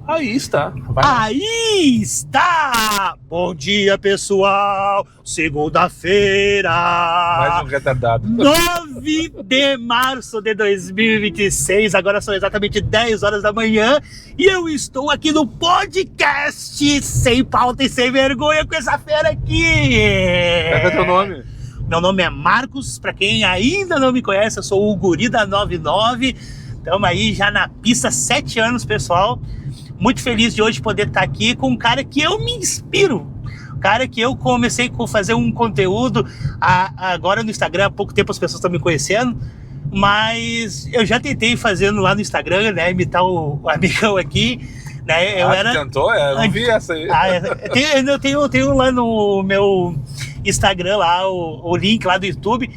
Aí está. Aí está! Bom dia, pessoal! Segunda-feira! Mais um retardado. 9 de março de 2026. Agora são exatamente 10 horas da manhã e eu estou aqui no podcast sem pauta e sem vergonha com essa fera aqui. Qual é teu nome? Meu nome é Marcos. Pra quem ainda não me conhece, eu sou o Guri da 99. Estamos aí já na pista há 7 anos, pessoal. Muito feliz de hoje poder estar aqui com um cara que eu me inspiro. Um cara que eu comecei a fazer um conteúdo agora no Instagram. Há pouco tempo as pessoas estão me conhecendo. Mas eu já tentei fazendo lá no Instagram, né? Imitar o amigão aqui. Né? Tentou? Eu não vi essa aí. Eu tenho lá no meu Instagram lá, o link lá do YouTube.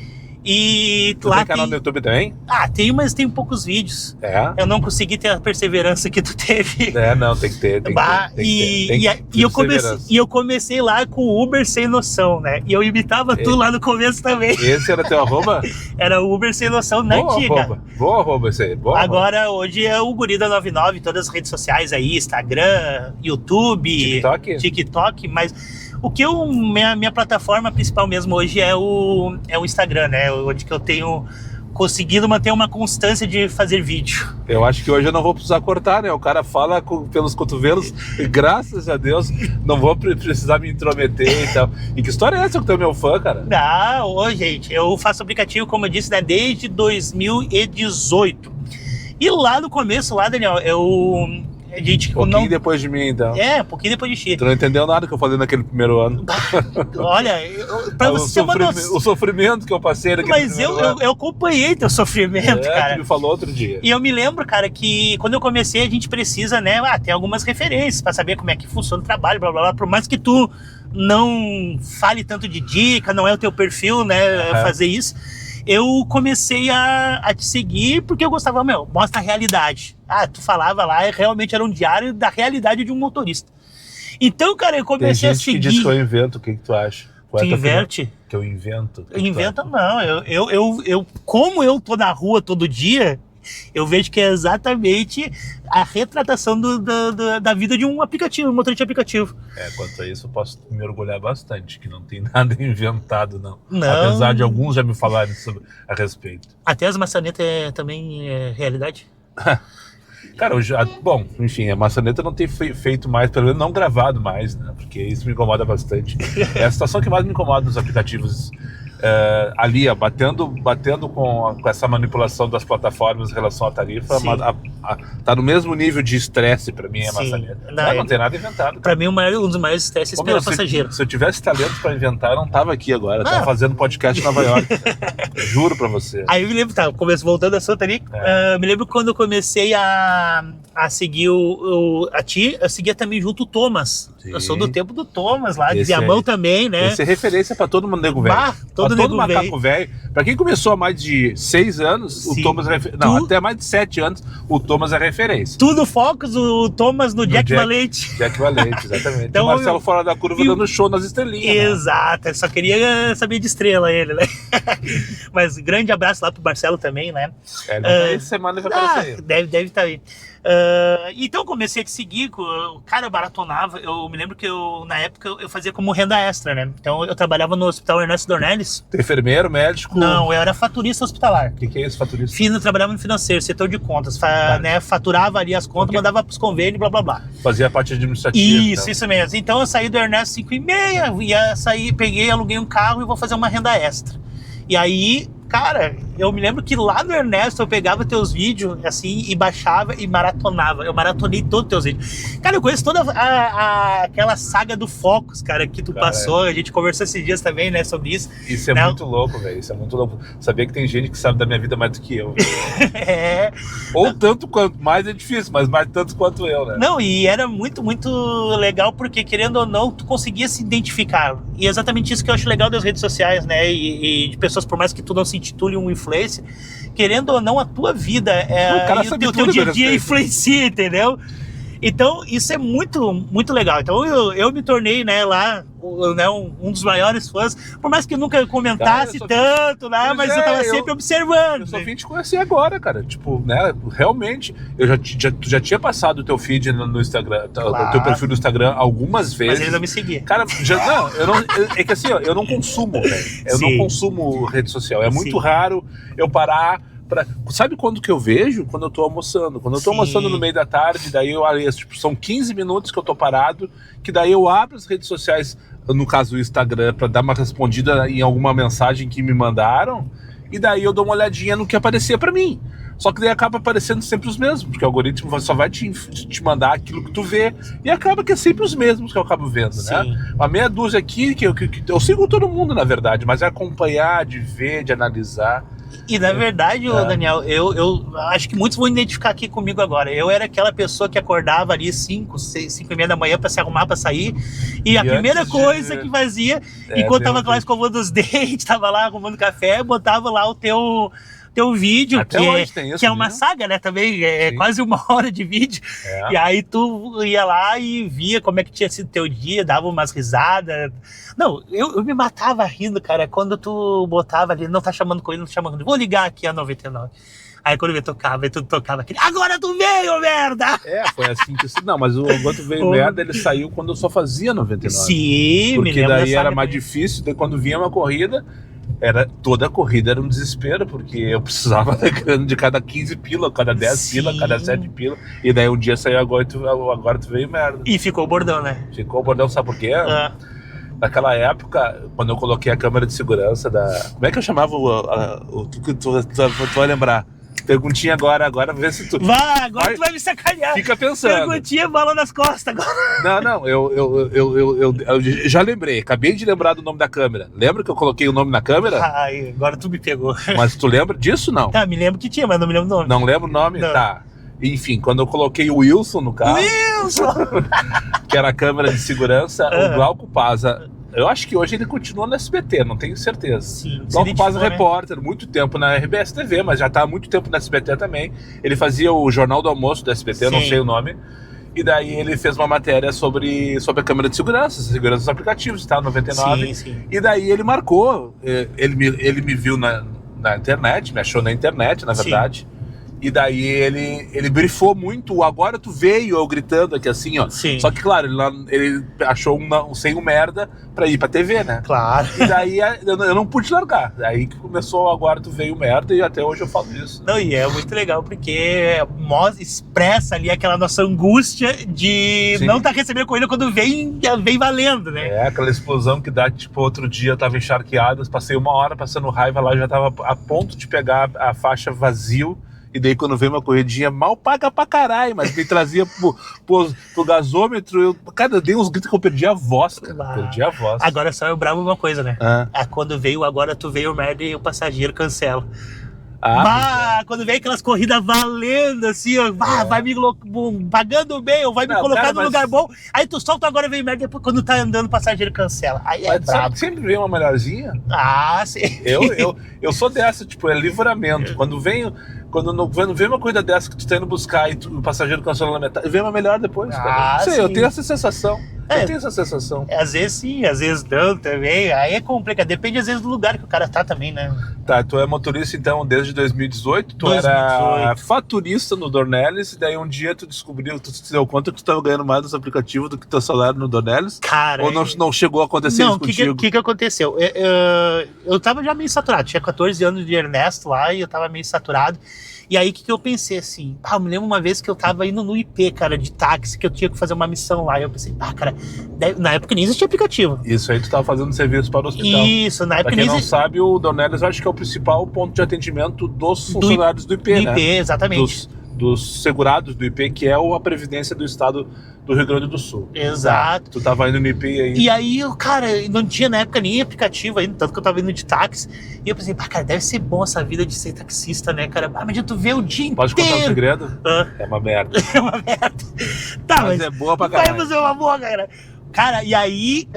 E tu lá tem canal no YouTube também? Tem, mas tem poucos vídeos. É? Eu não consegui ter a perseverança que tu teve. Não, tem que ter. E eu comecei lá com o Uber Sem Noção, né? E eu imitava tu lá no começo também. Esse era teu arroba? Era o Uber Sem Noção na antiga. Boa arroba esse aí. Agora, hoje é o Guri da 99, todas as redes sociais aí, Instagram, YouTube, TikTok, mas... minha plataforma principal mesmo hoje é o Instagram, né? Onde que eu tenho conseguido manter uma constância de fazer vídeo. Eu acho que hoje eu não vou precisar cortar, né? O cara fala pelos cotovelos e graças a Deus não vou precisar me intrometer e tal. E que história é essa que tu é meu fã, cara? Gente, eu faço aplicativo, como eu disse, né, desde 2018. E lá no começo, Daniel, pouquinho depois de mim, então. Um pouquinho depois de ti. Tu não entendeu nada que eu falei naquele primeiro ano. Olha, pra você ter uma noção... O sofrimento que eu passei naquele primeiro ano. Mas eu acompanhei teu sofrimento, cara. Tu me falou outro dia. E eu me lembro, cara, que quando eu comecei, a gente precisa, né, ter algumas referências pra saber como é que funciona o trabalho, blá, blá, blá. Por mais que tu não fale tanto de dica, não é o teu perfil, né, fazer isso. Eu comecei a te seguir porque eu gostava, mostra a realidade. Tu falava lá, realmente era um diário da realidade de um motorista. Então, cara, eu comecei a seguir... Tem gente que diz que eu invento, o que tu acha? Tu inverte? Que eu invento? Inventa não, eu como eu tô na rua todo dia, eu vejo que é exatamente a retratação da vida de um aplicativo, um motorista de aplicativo. Quanto a isso, eu posso me orgulhar bastante, que não tem nada inventado, não. Apesar de alguns já me falarem a respeito. Até as maçanetas também é realidade? Cara, enfim, a maçaneta não tem feito mais, pelo menos não gravado mais, né? Porque isso me incomoda bastante. É a situação que mais me incomoda nos aplicativos. Ali, batendo com essa manipulação das plataformas em relação à tarifa, tá no mesmo nível de estresse pra mim a maçaneta. Não tem nada inventado. Pra mim, um dos maiores estresses é esperar passageiro. Se eu tivesse talento pra inventar, eu não tava aqui agora. Eu tava fazendo podcast em Nova York. Juro pra você. Aí eu me lembro, voltando a assunto ali, me lembro quando eu comecei a seguir a ti, eu seguia também junto o Thomas. Sim. Eu sou do tempo do Thomas lá, de Viamão também, né? Esse é referência pra todo mundo nego velho. Todo macaco velho. Pra quem começou há mais de 6 anos, o Thomas até mais de 7 anos, o Thomas é referência. Tudo Focus, o Thomas no Jack Valente. Jack Valente, exatamente. Então, o Marcelo fora da curva dando show nas estrelinhas. Exato, eu só queria saber de estrela ele, né? Mas grande abraço lá pro Marcelo também, né? Essa semana ele vai aparecer aí. Deve estar aí. Então eu comecei a te seguir, o cara maratonava. Eu me lembro que na época eu fazia como renda extra, né? Então eu trabalhava no Hospital Ernesto Dornelles. Enfermeiro, médico? Não, eu era faturista hospitalar. O que é isso, faturista? Eu trabalhava no financeiro, setor de contas, né? Faturava ali as contas, mandava pros convênios, blá blá blá. Fazia a parte administrativa. Isso mesmo. Então eu saí do Ernesto 5h30, peguei, aluguei um carro e vou fazer uma renda extra. E aí, cara, eu me lembro que lá no Ernesto eu pegava teus vídeos, assim, e baixava e maratonava. Eu maratonei todos os teus vídeos. Cara, eu conheço toda aquela saga do Focus, cara, que tu passou. A gente conversou esses dias também, né, sobre isso. Isso é muito louco, velho. Isso é muito louco. Sabia que tem gente que sabe da minha vida mais do que eu. Ou tanto quanto mais é difícil, mas mais tanto quanto eu, né? Não, e era muito, muito legal, porque querendo ou não, tu conseguia se identificar. E é exatamente isso que eu acho legal das redes sociais, né? E de pessoas, por mais que tu não se intitule um influencer, querendo ou não, a tua vida o teu dia a dia influencia, entendeu? Então, isso é muito, muito legal. Então, eu me tornei, né, lá, né, um dos maiores fãs, por mais que eu nunca comentasse tanto, né, mas eu tava sempre observando. Eu só vim te conhecer agora, cara. Tipo, né, realmente, eu já tinha passado o teu feed no Instagram, o teu perfil no Instagram algumas vezes. Mas ele não me seguia. Cara, é que assim, ó, eu não consumo, velho. Eu não consumo rede social. É muito raro eu parar. Sabe quando que eu vejo? Quando eu tô almoçando. Quando eu tô almoçando no meio da tarde, daí eu tipo, são 15 minutos que eu tô parado, que daí eu abro as redes sociais, no caso o Instagram, pra dar uma respondida em alguma mensagem que me mandaram, e daí eu dou uma olhadinha no que aparecia pra mim. Só que daí acaba aparecendo sempre os mesmos, porque o algoritmo só vai te mandar aquilo que tu vê, e acaba que é sempre os mesmos que eu acabo vendo, né? Uma meia dúzia aqui, que eu sigo todo mundo, na verdade, mas é acompanhar, de ver, de analisar. E na verdade, Daniel, eu acho que muitos vão identificar aqui comigo agora. Eu era aquela pessoa que acordava ali 5h30 da manhã pra se arrumar pra sair. E a primeira coisa que fazia, enquanto tava lá escovando os dentes, tava lá arrumando café, botava lá o teu vídeo, que é uma saga, né, também, quase 1 hora de vídeo, e aí tu ia lá e via como é que tinha sido teu dia, dava umas risadas. Não, eu me matava rindo, cara, quando tu botava ali, não tá chamando coisa, não tá chamando, vou ligar aqui a 99. Aí quando eu tocava, tu tocava aquele, agora tu veio, merda! Foi assim que... Não, mas o Agora Tu Veio, merda, ele saiu quando eu só fazia 99. Sim, porque daí era mais difícil, daí quando vinha uma corrida, toda a corrida era um desespero, porque eu precisava de cada 15 pila, cada 10 pila, cada 7 pila, e daí um dia saiu Agora Tu Veio, merda. E ficou o bordão, né? Ficou o bordão, sabe por quê? Naquela época, quando eu coloquei a câmera de segurança como é que eu chamava tu vai lembrar? Perguntinha agora, vê se tu... Agora tu vai me sacanear. Fica pensando. Perguntinha, bola nas costas agora. Não, eu já lembrei, acabei de lembrar do nome da câmera. Lembra que eu coloquei o nome na câmera? Ai, agora tu me pegou. Mas tu lembra disso, não? Tá, me lembro que tinha, mas não me lembro o nome. Não lembro o nome? Não. Tá. Enfim, quando eu coloquei o Wilson no carro... Wilson! Que era a câmera de segurança, o Glauco Paza... Eu acho que hoje ele continua no SBT, não tenho certeza. Sim, Glauco Paza, repórter, muito tempo na RBS TV, mas já está há muito tempo no SBT também. Ele fazia o Jornal do Almoço do SBT, eu não sei o nome. E daí ele fez uma matéria sobre a câmera de segurança dos aplicativos, tá? 99. Sim. E daí ele marcou, ele me viu na internet, me achou na internet, na verdade. E daí ele brifou muito o Agora Tu Veio, eu gritando aqui assim, ó. Sim. Só que, claro, ele achou sem um merda pra ir pra TV, né? Claro. E daí eu não pude largar. Daí que começou o Agora Tu Veio merda e até hoje eu falo isso. Não, e é muito legal porque expressa ali aquela nossa angústia de não estar recebendo corrida quando vem valendo, né? Aquela explosão que dá, tipo, outro dia eu tava encharqueado, passei 1 hora passando raiva lá, já tava a ponto de pegar a faixa vazio. E daí quando veio uma corridinha, mal paga pra caralho, mas me trazia pro gasômetro, eu dei uns gritos que eu perdi a voz, cara. Perdi a voz. Agora só eu bravo uma coisa, né? Quando veio Agora Tu Veio merda e o passageiro cancela. Quando vem aquelas corridas valendo assim, ó, vai me pagando bem, ou vai me colocar no lugar bom, aí tu solta Agora Veio merda, depois quando tá andando o passageiro cancela. Aí é brabo. Sempre vem uma melhorzinha. Sim. Eu sou dessa, tipo, é livramento. Quando vem uma corrida dessa que tu tá indo buscar e o passageiro cancela na metade, vem uma melhor depois, cara. Não sei, eu tenho essa sensação. Eu tenho essa sensação. Às vezes sim, às vezes não também. Aí é complicado. Depende às vezes do lugar que o cara tá também, né? Tá, tu é motorista então desde 2018. Tu era faturista no Dornelles. E daí um dia tu descobriu, tu se deu conta que tu tava ganhando mais nos aplicativos do que teu salário no Dornelles? Cara... Ou não chegou a acontecer isso contigo? Não, o que aconteceu? Eu tava já meio saturado. Tinha 14 anos de Ernesto lá e eu tava meio saturado. E aí, o que eu pensei assim? Eu me lembro uma vez que eu tava indo no IP, cara, de táxi, que eu tinha que fazer uma missão lá. E eu pensei, cara, na época nem existia aplicativo. Isso aí tu tava fazendo serviço para o hospital. Isso, na época nem existia. Pra quem não sabe, o Dornelles eu acho que é o principal ponto de atendimento dos funcionários do IP, né? Do IP, exatamente. Dos segurados do IP, que é a Previdência do Estado do Rio Grande do Sul. Exato. Tu tava indo no IP aí. E aí, cara, não tinha na época nem aplicativo ainda, tanto que eu tava indo de táxi. E eu pensei, cara, deve ser bom essa vida de ser taxista, né, cara? Imagina tu ver o dia inteiro. Pode contar um segredo? É uma merda. É uma merda. Tá, mas é boa pra caralho. Vai fazer uma boa, cara. Cara, e aí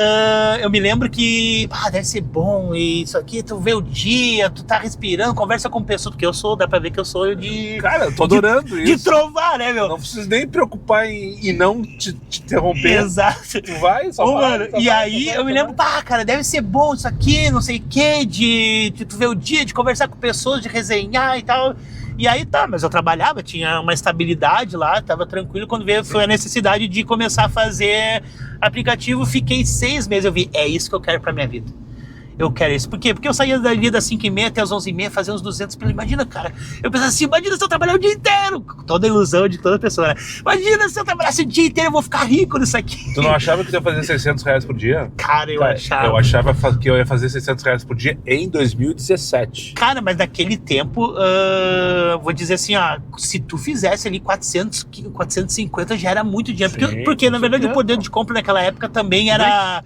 eu me lembro que deve ser bom isso aqui, tu vê o dia, tu tá respirando, conversa com pessoas, porque dá pra ver que eu sou de... Cara, eu tô adorando isso. De trovar, né, meu? Não preciso nem preocupar em não te interromper. Exato. Tu vai, só vai. Mano, e aí eu me lembro, cara, deve ser bom isso aqui, não sei o quê, de tu ver o dia, de conversar com pessoas, de resenhar e tal. E aí mas eu trabalhava, tinha uma estabilidade lá, tava tranquilo. Quando foi a necessidade de começar a fazer aplicativo, fiquei 6 meses, eu vi, é isso que eu quero pra minha vida. Eu quero isso. Por quê? Porque eu saía dali das 5h30 até as 11h30, fazia uns 200 pila. Imagina, cara. Eu pensava assim, imagina se eu trabalhar o dia inteiro. Toda a ilusão de toda pessoa, né? Imagina se eu trabalhasse o dia inteiro, eu vou ficar rico nisso aqui. Tu não achava que tu ia fazer R$600 por dia? Cara, eu achava. Eu achava que eu ia fazer R$600 por dia em 2017. Cara, mas naquele tempo, vou dizer assim, se tu fizesse ali 400, 450 já era muito dinheiro. Sim, porque na verdade, o poder de compra naquela época também era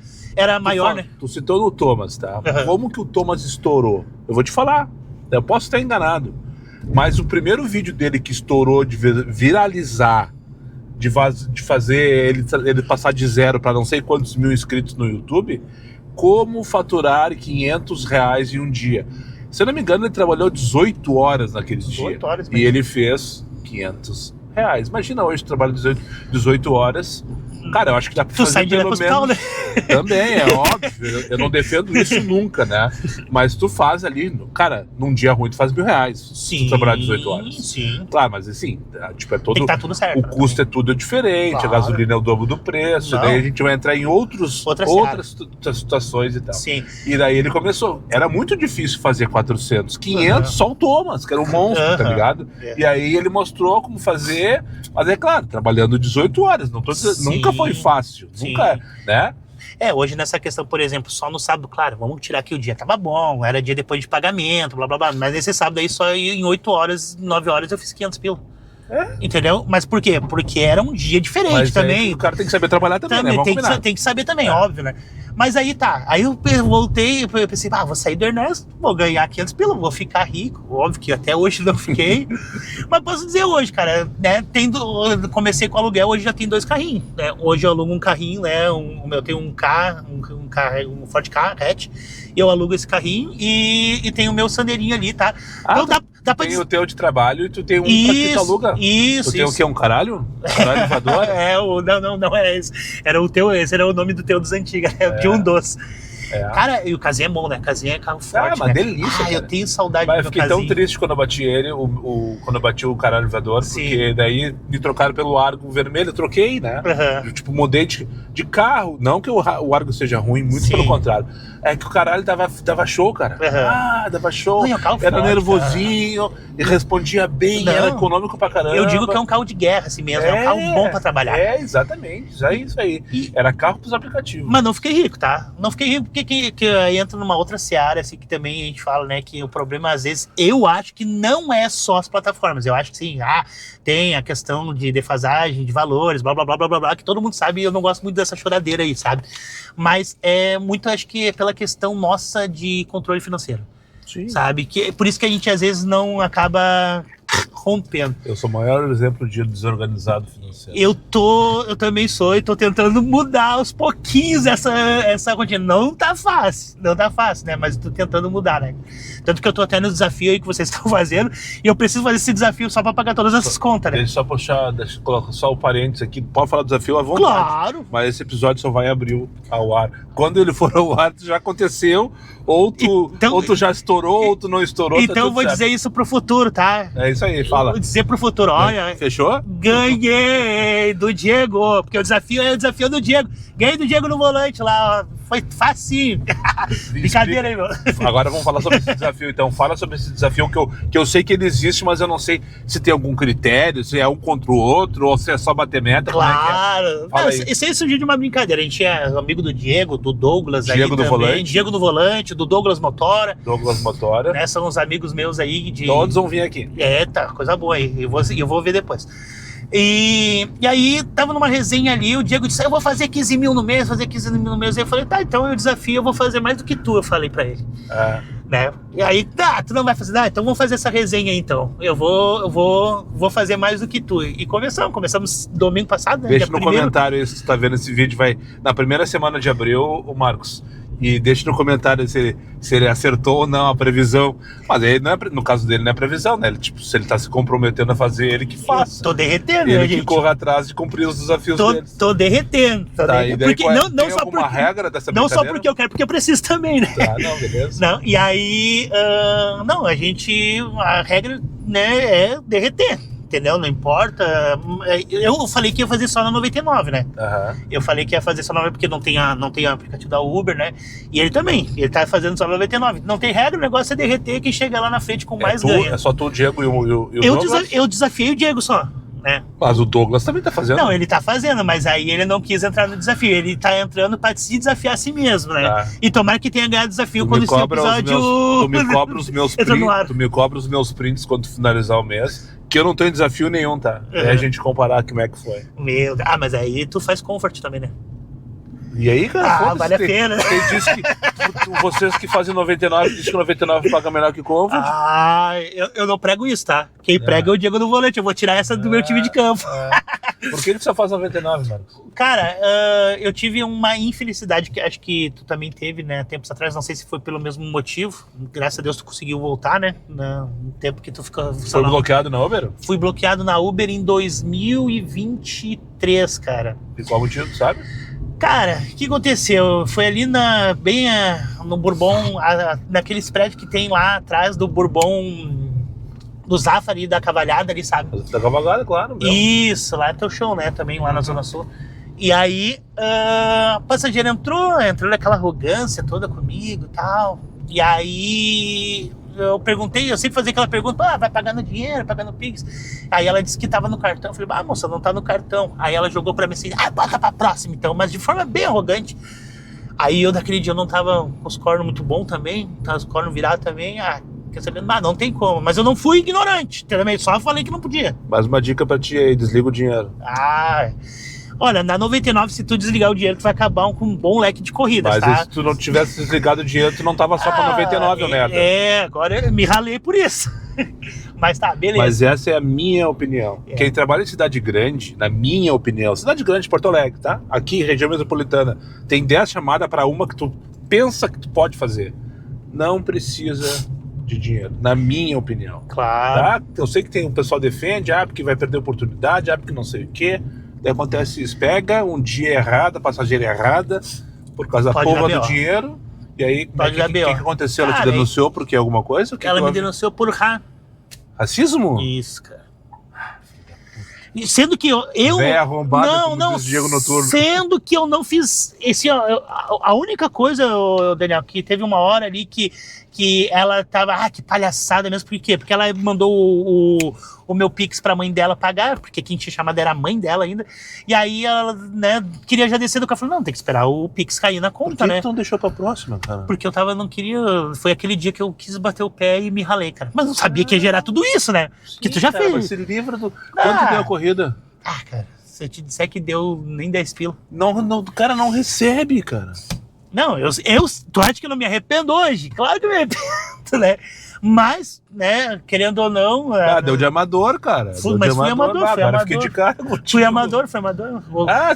maior, né? Tu citou no Thomas, tá? Como que o Thomas estourou? Eu vou te falar. Eu posso estar enganado. Mas o primeiro vídeo dele que estourou de viralizar, de fazer ele passar de 0 para não sei quantos mil inscritos no YouTube, como faturar R$500 em um dia. Se eu não me engano, ele trabalhou 18 horas naqueles dias. 18 horas. E ele fez R$500. Imagina hoje, trabalho 18 horas. Cara, eu acho que dá pra fazer sai direto pelo pro hospital, menos... né? Também, é óbvio. Eu não defendo isso nunca, né? Mas tu faz ali... Cara, num dia ruim tu faz R$1.000. Sim. Se tu trabalhar 18 horas. Sim. Claro, mas assim, tipo, é todo... Tem que tá tudo certo. O custo é tudo diferente, Claro. a gasolina é o dobro do preço. Não. Daí a gente vai entrar em outras situações e tal. Sim. E daí ele começou. Era muito difícil fazer 400. 500 só o Thomas, que era um monstro, tá ligado? É. E aí ele mostrou como fazer... Mas é claro, trabalhando 18 horas. Não tô dizendo, Sim. nunca foi fácil. Sim. Nunca, né? Hoje nessa questão, por exemplo, só no sábado, claro, vamos tirar que o dia tava bom, era dia depois de pagamento, blá blá blá, mas nesse sábado aí só em 8 horas, 9 horas eu fiz 500 pila. Entendeu? Mas por quê? Porque era um dia diferente. Mas também. O cara tem que saber trabalhar também, né? Vamos tem que saber também, óbvio, né? Mas aí tá, aí eu voltei, eu pensei, vou sair do Ernesto, vou ganhar 500 pila, vou ficar rico. Óbvio que até hoje não fiquei. Mas posso dizer hoje, cara, né? Comecei com aluguel, hoje já tem 2 carrinhos, né? Hoje eu alugo um carrinho, né? Eu tenho um Ford Ka hatch, eu alugo esse carrinho e tenho o meu Sandeirinho ali, tá? Então dá pra dizer... o teu de trabalho e tu tem um pra que tu aluga. Isso, tu tem o quê? Um caralho? Caralho elevador? Não é esse. Era o teu, esse era o nome do teu dos antigos, de um dos. Cara, e o casinha é bom, né? Casinha é carro forte, uma delícia, cara. Eu tenho saudade do meu fiquei casinho. tão triste quando eu bati ele, quando eu bati o caralho elevador, porque daí me trocaram pelo Argo vermelho, eu troquei, né? Eu, tipo, mudei de carro. Não que o Argo seja ruim, muito pelo contrário. É que o caralho dava show, cara. Dava show. Não, carro era forte, nervosinho, e respondia bem, era econômico pra caramba. Eu digo que é um carro de guerra assim mesmo, é um carro bom pra trabalhar. Exatamente, isso aí. Era carro pros aplicativos. Mas não fiquei rico, tá? Não fiquei rico porque que aí entra numa outra seara, assim, que também a gente fala, né, que o problema, às vezes, eu acho que não é só as plataformas. Eu acho que sim, tem a questão de defasagem, de valores, blá, blá, blá, blá, blá, blá, que todo mundo sabe, e eu não gosto muito dessa choradeira aí, sabe? Mas é muito, acho que é pela questão nossa de controle financeiro. Sim. Sabe? Que, por isso que a gente, às vezes, não acaba rompendo. Eu sou o maior exemplo de desorganizado financeiro. Eu também sou e tô tentando mudar aos pouquinhos essa rotina. Não tá fácil, né? Mas tô tentando mudar, né? Tanto que eu tô até no desafio aí que vocês estão fazendo e eu preciso fazer esse desafio só pra pagar todas essas contas, né? Deixa eu colocar só o parênteses aqui. Pode falar do desafio à vontade. Claro! Mas esse episódio só vai abrir ao ar. Quando ele for ao ar, já aconteceu, ou tu já estourou, ou tu não estourou. Então eu vou dizer isso pro futuro, tá? É isso aí, fala. Vou dizer pro futuro, olha. Fechou? Ganhei do Diego, porque o desafio do Diego. Ganhei do Diego no volante lá, ó. Foi facinho. Brincadeira aí, meu. Agora vamos falar sobre esse desafio, então. Fala sobre esse desafio que eu sei que ele existe, mas eu não sei se tem algum critério, se é um contra o outro, ou se é só bater meta. Claro. Isso aí surgiu de uma brincadeira. A gente é amigo do Diego, do Douglas Diego aí do também. Volante. Diego do Volante, do Douglas Motora. Douglas Motora. Né, são uns amigos meus aí. Todos vão vir aqui. Tá, coisa boa aí. Eu vou ver depois. E aí, tava numa resenha ali, o Diego disse, eu vou fazer 15 mil no mês, fazer 15 mil no mês. Aí eu falei, tá, então eu desafio, eu vou fazer mais do que tu, eu falei pra ele. né? E aí, tá, tu não vai fazer, então vamos fazer essa resenha aí, então. Eu vou fazer mais do que tu. E começamos domingo passado, né? Deixa no comentário aí se tu tá vendo esse vídeo, vai na primeira semana de abril, o Marcos. E deixa no comentário se ele acertou ou não a previsão. Mas aí, não é, no caso dele, não é previsão, né? Ele, tipo, se ele tá se comprometendo a fazer, ele que faça. Tô derretendo, ele né, que gente? corra atrás de cumprir os desafios dele. Tô derretendo. Daí, porque, não só alguma regra dessa não brincadeira? só porque eu quero, porque eu preciso também, né? Tá, não, beleza. Não, e aí, a regra, né, é derreter. Entendeu? Não importa. Eu falei que ia fazer só na 99, né? Uhum. Eu falei que ia fazer só na 99 porque não tem aplicativo da Uber, né? E ele também. Ele tá fazendo só na 99. Não tem regra, o negócio é derreter quem chega lá na frente com mais ganha. É só tu, o Diego e o Douglas? Eu desafiei o Diego só, né? Mas o Douglas também tá fazendo. Não, ele tá fazendo, mas aí ele não quis entrar no desafio. Ele tá entrando pra se desafiar a si mesmo, né? Tá. E tomara que tenha ganhado o desafio quando esse episódio... Tu me cobra os meus prints, tu me cobra os meus prints quando finalizar o mês, que eu não tenho desafio nenhum, tá? Uhum. É a gente comparar como é que foi. Meu Deus. Mas aí tu faz comfort também, né? E aí, cara, vale a pena. Quem disse que vocês que fazem 99 dizem que 99 paga melhor que comfort? Eu não prego isso, tá? Quem prega é o Diego do volante. Eu vou tirar essa do meu time de campo. Por que você faz 99, Marcos? Cara, eu tive uma infelicidade que acho que tu também teve, né? Tempos atrás, não sei se foi pelo mesmo motivo. Graças a Deus tu conseguiu voltar, né? No tempo que tu ficou... Foi bloqueado na Uber? Fui bloqueado na Uber em 2023, cara. E qual motivo, sabe? Cara, o que aconteceu? Foi ali no Bourbon, naqueles prédios que tem lá atrás do Bourbon, do Zafra ali, da Cavalhada ali, sabe? Da Cavalhada, claro. Meu. Isso, lá é teu show, né? Também lá na Zona Sul. E aí, a passageira entrou naquela arrogância toda comigo e tal. E aí... Eu perguntei, eu sempre fazia aquela pergunta, vai pagar no dinheiro, pagar no Pix. Aí ela disse que tava no cartão. Eu falei, moça, não tá no cartão. Aí ela jogou pra mim assim, bota pra próxima então, mas de forma bem arrogante. Aí eu daquele dia eu não tava com os cornos muito bom também, os cornos virados também. Quer saber? Não tem como. Mas eu não fui ignorante, também, só falei que não podia. Mais uma dica pra ti aí, desliga o dinheiro. Olha, na 99, se tu desligar o dinheiro, tu vai acabar com um bom leque de corridas, mas tá? Mas se tu não tivesse desligado o dinheiro, tu não tava só pra 99, merda. Agora eu me ralei por isso. Mas tá, beleza. Mas essa é a minha opinião. Quem trabalha em cidade grande, na minha opinião, cidade grande, Porto Alegre, tá? Aqui, região metropolitana, tem 10 chamadas pra uma que tu pensa que tu pode fazer. Não precisa de dinheiro, na minha opinião. Claro. Tá? Eu sei que tem um pessoal que defende, porque vai perder oportunidade, porque não sei o quê. Daí acontece isso, pega um dia errado, a passageira errada, por causa da porra do dinheiro. E aí, o que aconteceu? Ela te denunciou por quê? Alguma coisa? Ela me denunciou por racismo? Isso, cara. Sendo que eu Véia arrombada, não, Diego Noturno. Sendo que eu não fiz a única coisa, Daniel, que teve uma hora ali que ela tava, que palhaçada mesmo, por quê? Porque ela mandou o meu Pix pra mãe dela pagar, porque quem tinha chamado era a mãe dela ainda, e aí ela, né, queria já descer do carro, falou, não, tem que esperar o Pix cair na conta, né? Por que tu não deixou pra próxima, cara? Porque eu não queria, foi aquele dia que eu quis bater o pé e me ralei, cara. Mas não sabia que ia gerar tudo isso, né? Sim, que tu já fez. Mas se livra do... Quanto deu a corrida? Cara, se eu te disser que deu nem 10 pila. Não, o cara não recebe, cara. Não, tu acha que eu não me arrependo hoje? Claro que eu me arrependo, né? Mas, né, querendo ou não... deu de amador, cara. Fui amador. Agora fiquei de cara contigo. Fui amador.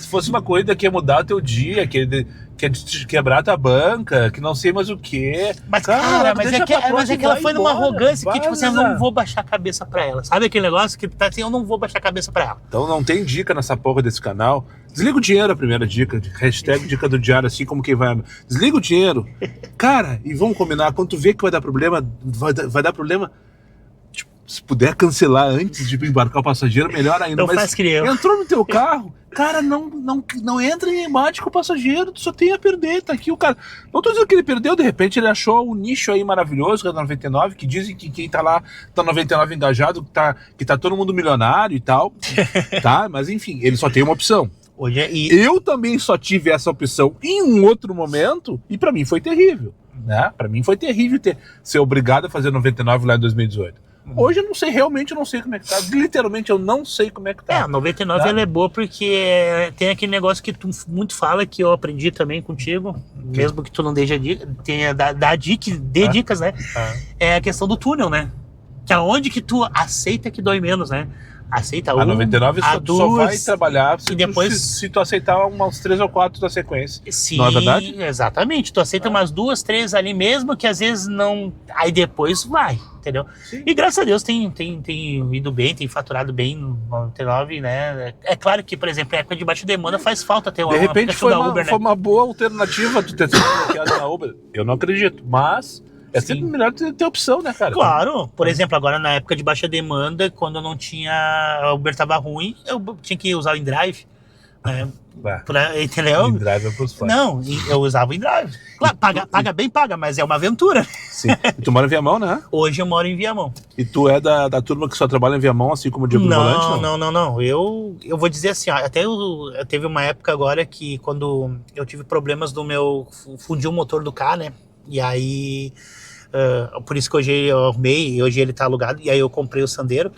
Se fosse uma corrida que ia mudar o teu dia, que ia te quebrar tua banca, que não sei mais o quê. Mas, cara, mas é que ela foi numa arrogância que, tipo assim, eu não vou baixar a cabeça pra ela. Sabe aquele negócio que tá assim, eu não vou baixar a cabeça pra ela. Então não tem dica nessa porra desse canal. Desliga o dinheiro, a primeira dica. Hashtag dica do diário, assim como quem vai... Desliga o dinheiro. Cara, e vamos combinar, quando tu vê que vai dar problema, vai dar problema... Tipo, se puder cancelar antes de embarcar o passageiro, melhor ainda. Então faz que eu. Entrou no teu carro, cara, não entra em embate com o passageiro, tu só tem a perder, tá aqui o cara. Não tô dizendo que ele perdeu, de repente ele achou um nicho aí maravilhoso, que é 99, que dizem que quem tá lá, tá 99 engajado, que tá todo mundo milionário e tal, tá? Mas enfim, ele só tem uma opção. Eu também só tive essa opção em um outro momento, e pra mim foi terrível, né? Pra mim foi terrível ser obrigado a fazer 99 lá em 2018. Hoje eu não sei, realmente eu não sei como é que tá. Literalmente eu não sei como é que tá. A 99 Tá? ela é boa porque tem aquele negócio que tu muito fala, que eu aprendi também contigo, mesmo que tu não dê dica, dê dicas, né? É a questão do túnel, né? Que é onde que tu aceita que dói menos, né? Aceita A 99 só vai trabalhar e depois... se tu aceitar umas 3 ou 4 da sequência. Sim, não é verdade? Exatamente. Tu aceita umas 2, 3 ali mesmo, que às vezes não... Aí depois vai, entendeu? Sim. E graças a Deus tem ido bem, tem faturado bem no 99, né? É claro que, por exemplo, em época de baixa demanda faz falta ter uma de repente foi uma, Uber, né? foi uma boa alternativa tu ter sido bloqueado na Uber. Eu não acredito, mas... É sempre melhor ter opção, né, cara? Claro. Por exemplo, agora na época de baixa demanda, quando eu não tinha... A Uber tava ruim, eu tinha que usar o InDrive. Né? Entendeu? InDrive é pros fãs. Não, eu usava o InDrive. Claro, paga bem, mas é uma aventura. Sim. E tu mora em Viamão, né? Hoje eu moro em Viamão. E tu é da turma que só trabalha em Viamão, assim como o Diego Volante? Não. Eu vou dizer assim, ó, até teve uma época agora que quando eu tive problemas do meu... Fundiu o motor do carro, né? E aí... por isso que hoje eu arrumei, e hoje ele tá alugado, e aí eu comprei o Sandero.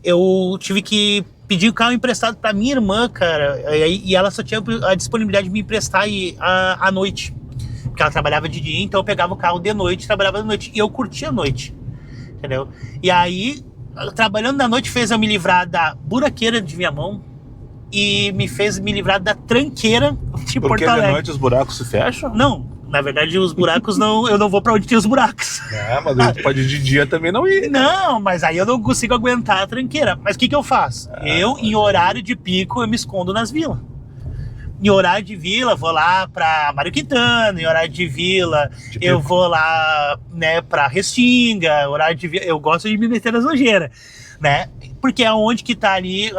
Eu tive que pedir o carro emprestado pra minha irmã, cara, e ela só tinha a disponibilidade de me emprestar à noite, porque ela trabalhava de dia, então eu pegava o carro de noite e trabalhava de noite, e eu curtia a noite, entendeu? E aí, trabalhando na noite, fez eu me livrar da buraqueira de Viamão e me fez me livrar da tranqueira de Porto Alegre. Porque de noite os buracos se fecham? Não. Na verdade, os buracos eu não vou pra onde tem os buracos. Mas a gente pode de dia também não ir. Não, mas aí eu não consigo aguentar a tranqueira. Mas o que eu faço? Em horário de pico, eu me escondo nas vilas. Em horário de vila, vou lá pra Mário Quintana. Em horário de vila, eu vou lá, né, pra Restinga. Horário de vila, eu gosto de me meter nas nojeiras, né? Porque é onde que tá ali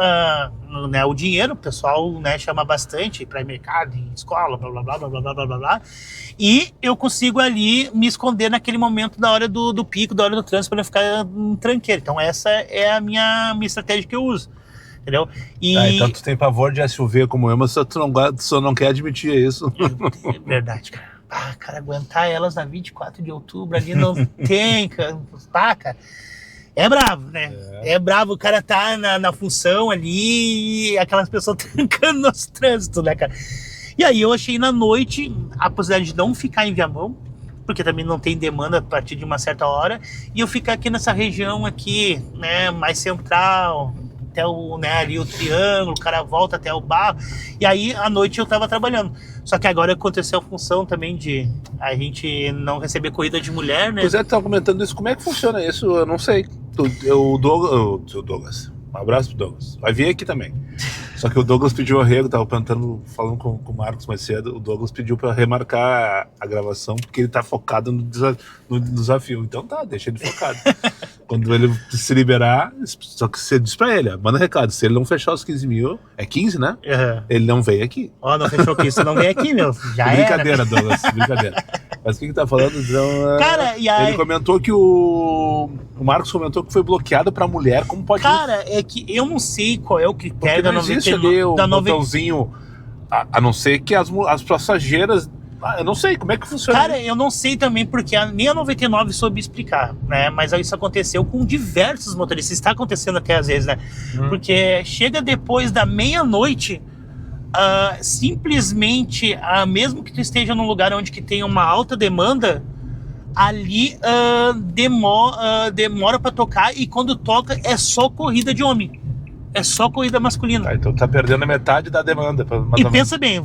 né, o dinheiro, o pessoal, né, chama bastante para ir mercado, em escola, blá, blá, blá, blá, blá, blá, blá, blá. E eu consigo ali me esconder naquele momento da hora do pico, da hora do trânsito, para não ficar tranqueiro. Então essa é a minha estratégia que eu uso. Entendeu? Então tu tem pavor de SUV como eu, mas tu só não quer admitir isso. É verdade, cara. Cara, aguentar elas na 24 de outubro ali não tem, cara. Cara. É bravo, né? É bravo, o cara tá na função ali e aquelas pessoas trancando nosso trânsito, né, cara? E aí eu achei na noite a possibilidade de não ficar em Viamão, porque também não tem demanda a partir de uma certa hora, e eu ficar aqui nessa região aqui, né, mais central, até ali o Triângulo, o cara volta até o Barro, e aí à noite eu tava trabalhando. Só que agora aconteceu a função também de a gente não receber corrida de mulher, né? Pois é, tu tava comentando isso, como é que funciona isso? Eu não sei. O Douglas, um abraço pro Douglas, vai vir aqui também. Só que o Douglas pediu arrego, tava falando com o Marcos mais cedo, o Douglas pediu pra remarcar a gravação, porque ele tá focado no desafio. Então tá, deixa ele focado. Quando ele se liberar, só que você diz pra ele, manda recado, se ele não fechar os 15 mil, é 15, né? Ele não vem aqui. Não fechou 15, você não vem aqui, meu. Já brincadeira, Douglas, brincadeira. Mas o que tá falando? Então, cara, e aí... Ele comentou que o Marcos comentou que foi bloqueado pra mulher, como pode Cara, é que eu não sei qual é o critério da 99. Existe ali o botãozinho, a não ser que as passageiras... eu não sei, como é que funciona? Cara, eu não sei também, porque nem a 99 soube explicar, né? Mas isso aconteceu com diversos motoristas, está acontecendo até às vezes, né? Porque chega depois da meia-noite... simplesmente, mesmo que tu esteja num lugar onde que tem uma alta demanda, ali demora pra tocar, e quando toca é só corrida de homem, é só corrida masculina. Então tá perdendo a metade da demanda. E pensa bem,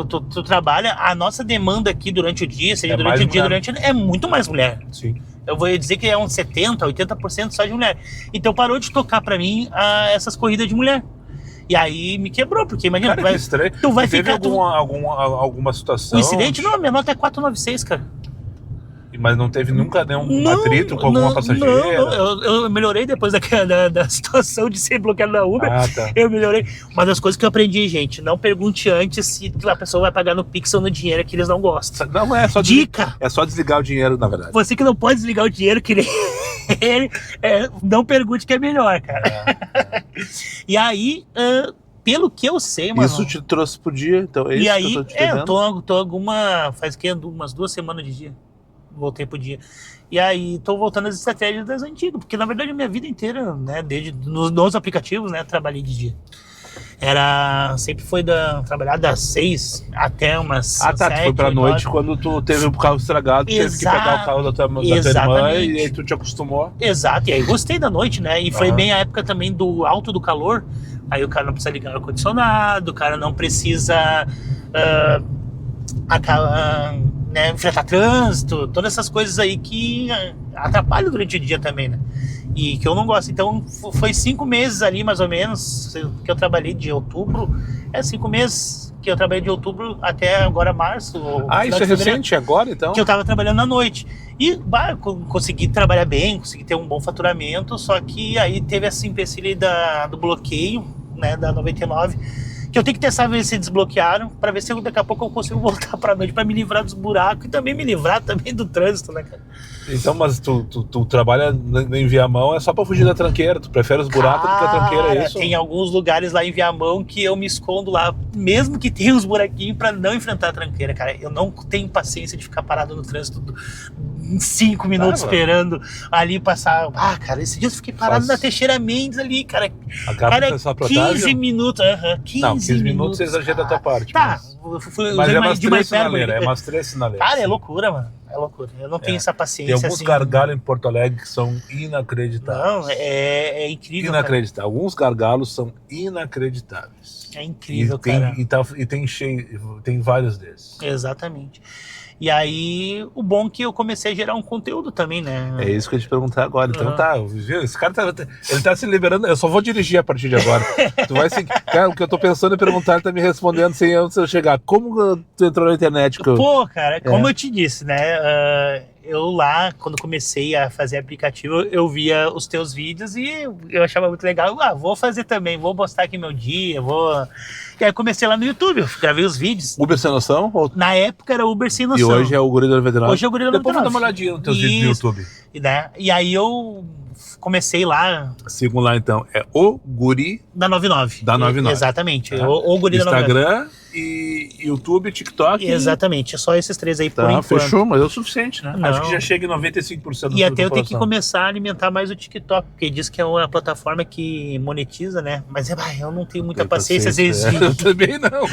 tu trabalha, a nossa demanda aqui durante o dia, seja durante o dia, é muito mais mulher. Sim. Eu vou dizer que é uns 70%, 80% só de mulher. Então parou de tocar pra mim essas corridas de mulher. E aí me quebrou, porque imagina, cara, que estranho. Tu vai teve ficar... alguma situação? O incidente? Não, a minha nota é 496, cara. Mas não teve nunca nenhum atrito com alguma passageira? Não, eu melhorei depois da situação de ser bloqueado na Uber. Tá. Eu melhorei. Uma das coisas que eu aprendi, gente, não pergunte antes se a pessoa vai pagar no Pix ou no dinheiro, que eles não gostam. Não, é só dica. É só desligar o dinheiro, na verdade. Você que não pode desligar o dinheiro, que ele não pergunte que é melhor, cara. E aí... pelo que eu sei, mano... Isso te trouxe pro dia, então é isso e aí, que eu tô te dizendo? tô faz umas 2 semanas de dia. voltei pro dia. E aí tô voltando às estratégias das antigas, porque na verdade a minha vida inteira, né, desde nos aplicativos, né, trabalhei de dia. Sempre foi trabalhar das 6 até umas 7, Tu foi pra 8 noite horas. quando tu teve o carro estragado, teve que pegar o carro da tua irmã Exatamente. e aí tu te acostumou. Exato, e aí gostei da noite, né? E foi Aham. bem a época também do alto do calor. Aí o cara não precisa ligar o ar-condicionado, o cara não precisa né, enfrentar trânsito, todas essas coisas aí que atrapalham durante o dia também, né? E que eu não gosto. Então foi 5 meses ali, mais ou menos, que eu trabalhei de outubro. 5 meses que eu trabalhei de outubro até agora março. Isso é recente agora, então? Que eu tava trabalhando à noite. E consegui trabalhar bem, consegui ter um bom faturamento, só que aí teve essa empecilho do bloqueio, né, da 99, que eu tenho que testar ver se desbloquearam, para ver se daqui a pouco eu consigo voltar pra noite, para me livrar dos buracos e também me livrar também do trânsito, né, cara? Então, mas tu trabalha em Viamão é só pra fugir da tranqueira, tu prefere os buracos do que a tranqueira, é isso? Tem alguns lugares lá em Viamão que eu me escondo lá, mesmo que tenha uns buraquinhos, pra não enfrentar a tranqueira, cara. Eu não tenho paciência de ficar parado no trânsito 5 minutos esperando ali passar. Cara, esse dia eu fiquei parado na Teixeira Mendes ali, cara. Acaba com essa 15 minutos, 15 minutos você exagera da tua parte. Tá, mas é umas 3 sinaleiras, é umas 3 sinaleiras. Cara, é loucura, mano. É loucura. Eu não tenho essa paciência. Tem alguns gargalos em Porto Alegre que são inacreditáveis. Não, é incrível. Inacreditável. Alguns gargalos são inacreditáveis. É incrível, cara. E tem vários desses. Exatamente. E aí, o bom é que eu comecei a gerar um conteúdo também, né? É isso que eu ia te perguntar agora. Então esse cara ele tá se liberando. Eu só vou dirigir a partir de agora. Tu vai seguir. Cara, o que eu tô pensando em perguntar, ele tá me respondendo sem eu chegar. Como tu entrou na internet? Pô, cara, como eu te disse, né? Eu lá, quando comecei a fazer aplicativo, eu via os teus vídeos e eu achava muito legal. Vou fazer também, vou postar aqui meu dia, E aí comecei lá no YouTube, eu gravei os vídeos. Uber Sem Noção? Na época era Uber Sem Noção. E hoje é o Guri da 99? Hoje é o Guri da 99. Depois vou dar uma olhadinha nos teus vídeos no YouTube. E aí eu comecei lá... Sigam lá então, é o Guri... Da 99. Da 99. Exatamente, o Guri da 99. Instagram e YouTube, TikTok. Exatamente, só esses 3 aí por enquanto. Fechou, mas é o suficiente, né? Não. Acho que já chega em 95% da E até eu tenho que começar a alimentar mais o TikTok, porque diz que é uma plataforma que monetiza, né? Mas eu não tenho muita paciência às vezes. Eu também não,